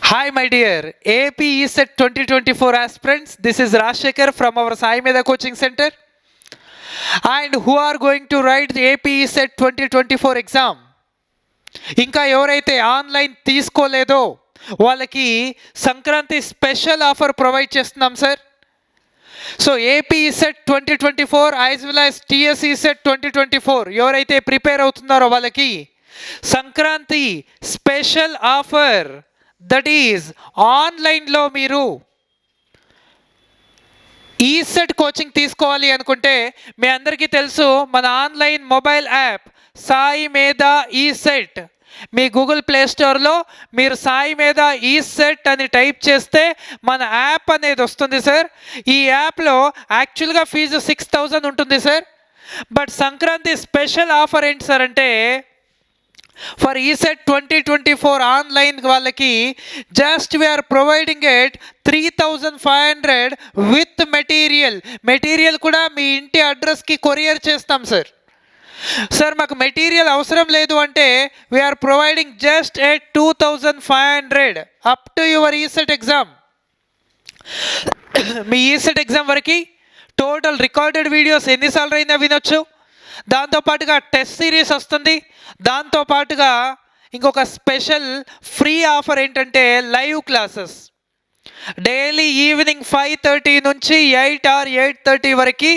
Hi, my dear AP ESET 2024 aspirants. This is Rajshekhar from our Sai Meda Coaching Center. And who are going to write the AP ESET 2024 exam? ఇంకా ఎవరైతే online తీసుకోలేదో వాళ్ళకి Sankranti special offer provide చేస్తున్నాం sir. So AP ECET 2024 as well as TS ECET 2024 ఎవరైతే prepare అవుతున్నారో వాళ్ళకి Sankranti special offer, that is ఆన్లైన్లో మీరు ECET coaching తీసుకోవాలి అనుకుంటే మీ అందరికీ తెలుసు మన ఆన్లైన్ మొబైల్ యాప్ సాయి మేధా ఈసెట్. మీ గూగుల్ ప్లే స్టోర్లో మీరు సాయి మేధా ఈసెట్ అని టైప్ చేస్తే మన యాప్ అనేది వస్తుంది సార్. ఈ యాప్లో యాక్చువల్గా ఫీజు 6,000 ఉంటుంది sir. But Sankranti special offer ఏంటి సార్ అంటే ఫర్ ఈసెట్ 2024 ఆన్లైన్ వాళ్ళకి just we are providing it 3,500 with material కూడా మీ ఇంటి అడ్రస్కి కొరియర్ చేస్తాం సార్. సార్ మాకు మెటీరియల్ అవసరం లేదు అంటే we are providing just at 2,500 up to your ECET exam. మీ ఈసెట్ ఎగ్జామ్ వరకు టోటల్ రికార్డెడ్ వీడియోస్ ఎన్నిసార్లు అయినా వినొచ్చు. దాంతోపాటుగా టెస్ట్ సిరీస్ వస్తుంది. దాంతోపాటుగా ఇంకొక స్పెషల్ ఫ్రీ ఆఫర్ ఏంటంటే లైవ్ క్లాసెస్ డైలీ ఈవినింగ్ 5:30 నుంచి 8 or 8:30 వరకు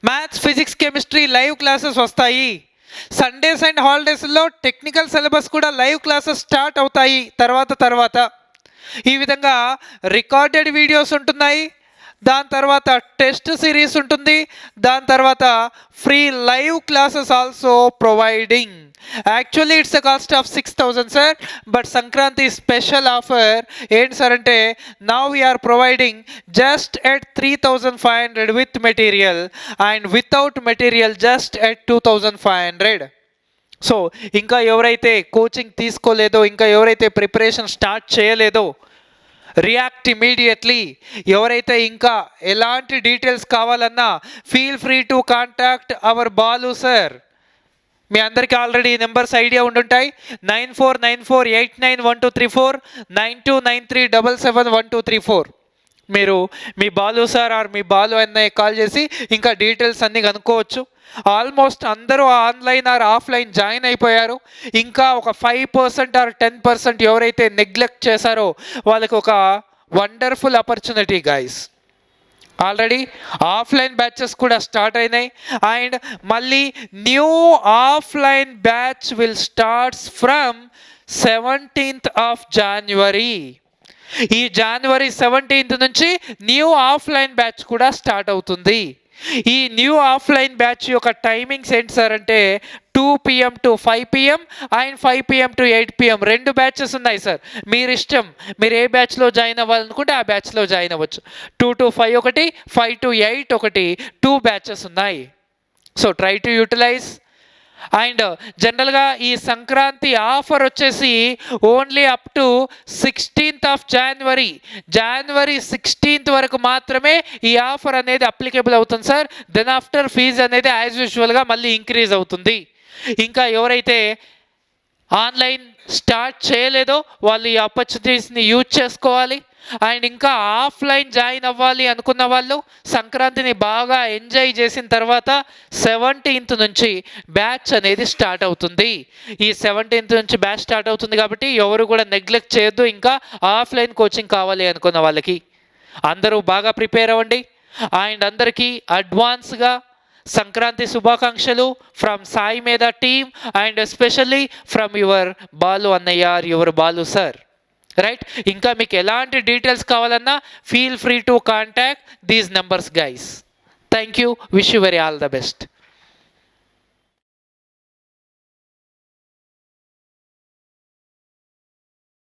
maths, physics, chemistry live classes వస్తాయి. సండేస్ అండ్ హాలిడేస్లో టెక్నికల్ సిలబస్ కూడా లైవ్ క్లాసెస్ స్టార్ట్ అవుతాయి తర్వాత. ఈ విధంగా రికార్డెడ్ వీడియోస్ ఉంటున్నాయి. దాని తర్వాత టెస్ట్ సిరీస్ ఉంటుంది. దాని తర్వాత free live classes also providing. Actually it's a cost of 6,000 sir. But Sankranti special offer ఏంటి సార్ అంటే now we're providing just at 3,500 with material and without material just at 2,500. So ఇంకా ఎవరైతే కోచింగ్ తీసుకోలేదో, ఇంకా ఎవరైతే ప్రిపరేషన్ స్టార్ట్ చేయలేదో react immediately. ఎవరైతే ఇంకా ఎలాంటి డీటెయిల్స్ కావాలన్నా feel free to contact our Balu sir. మీ అందరికీ ఆల్రెడీ నెంబర్స్ ఐడియా ఉండుంటాయి. 9494891234, 9293771234. మీరు మీ బాలు సార్ ఆర్ మీ బాలు అన్నయ్య కాల్ చేసి ఇంకా డీటెయిల్స్ అన్నీ కనుక్కోవచ్చు. ఆల్మోస్ట్ అందరూ ఆన్లైన్ ఆర్ ఆఫ్లైన్ జాయిన్ అయిపోయారు. ఇంకా ఒక 5% ఆర్ 10% ఎవరైతే నెగ్లెక్ట్ చేశారో వాళ్ళకి ఒక wonderful opportunity guys. Already offline batches కూడా స్టార్ట్ అయినాయి. అండ్ మళ్ళీ new offline batch will starts from 17th of January. ఈ January 17th నుంచి న్యూ ఆఫ్లైన్ బ్యాచ్ కూడా స్టార్ట్ అవుతుంది. ఈ న్యూ ఆఫ్లైన్ బ్యాచ్ యొక్క టైమింగ్స్ ఏంటి సార్ అంటే 2 PM to 5 PM and 5 PM to 8 PM 2 batches ఉన్నాయి సార్. మీరు ఇష్టం, మీరు ఏ బ్యాచ్లో జాయిన్ అవ్వాలనుకుంటే ఆ బ్యాచ్లో జాయిన్ అవ్వచ్చు. 2 to 5 ఒకటి, 5 to 8 ఒకటి, 2 బ్యాచెస్ ఉన్నాయి. So try to utilize. And జనరల్గా ఈ సంక్రాంతి ఆఫర్ వచ్చేసి only up to 16th of January. January 16th వరకు మాత్రమే ఈ ఆఫర్ అనేది అప్లికేబుల్ అవుతుంది సార్. దెన్ ఆఫ్టర్ ఫీజు అనేది యాజ్ యూజువల్గా మళ్ళీ ఇంక్రీజ్ అవుతుంది. ఇంకా ఎవరైతే ఆన్లైన్ స్టార్ట్ చేయలేదో వాళ్ళు ఈ ఆపర్చునిటీస్ని యూజ్ చేసుకోవాలి. అండ్ ఇంకా ఆఫ్లైన్ జాయిన్ అవ్వాలి అనుకున్న వాళ్ళు సంక్రాంతిని బాగా ఎంజాయ్ చేసిన తర్వాత 17th నుంచి బ్యాచ్ అనేది స్టార్ట్ అవుతుంది. ఈ 17th నుంచి బ్యాచ్ స్టార్ట్ అవుతుంది కాబట్టి ఎవరు కూడా నెగ్లెక్ట్ చేయొద్దు. ఇంకా ఆఫ్లైన్ కోచింగ్ కావాలి అనుకున్న వాళ్ళకి అందరూ బాగా ప్రిపేర్ అవ్వండి. అండ్ అందరికీ అడ్వాన్స్గా సంక్రాంతి శుభాకాంక్షలు ఫ్రమ్ సాయి మేధా team and especially from your Balu అన్నయ్య, యువర్ బాలు సార్. రైట్, ఇంకా మీకు ఎలాంటి డీటెయిల్స్ కావాలన్నా feel free to contact these numbers guys. Thank you, wish you very all the best.